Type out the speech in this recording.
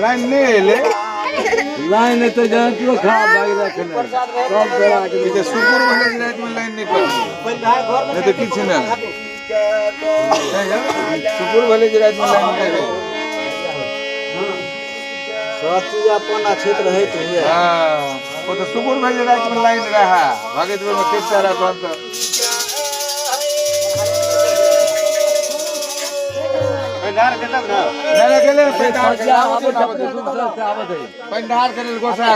line নেই এলে লাইনে তো জানা তুই খাওয়া বাকি রাখে না সব বেড়া আগে এটা শুকুর বলে যায় তুমি লাইন নেই করবে না তো কিছু না শুকুর বলে যায় তুমি লাইন নেই सब चीज अपन क्षेत्र है तो है हां वो तो शुकुर बजे रात में लाइन रहा भागे तो में किस तरह तो पंडार केतना ना ना गेले पंडार के आवत पंडार करे गोसा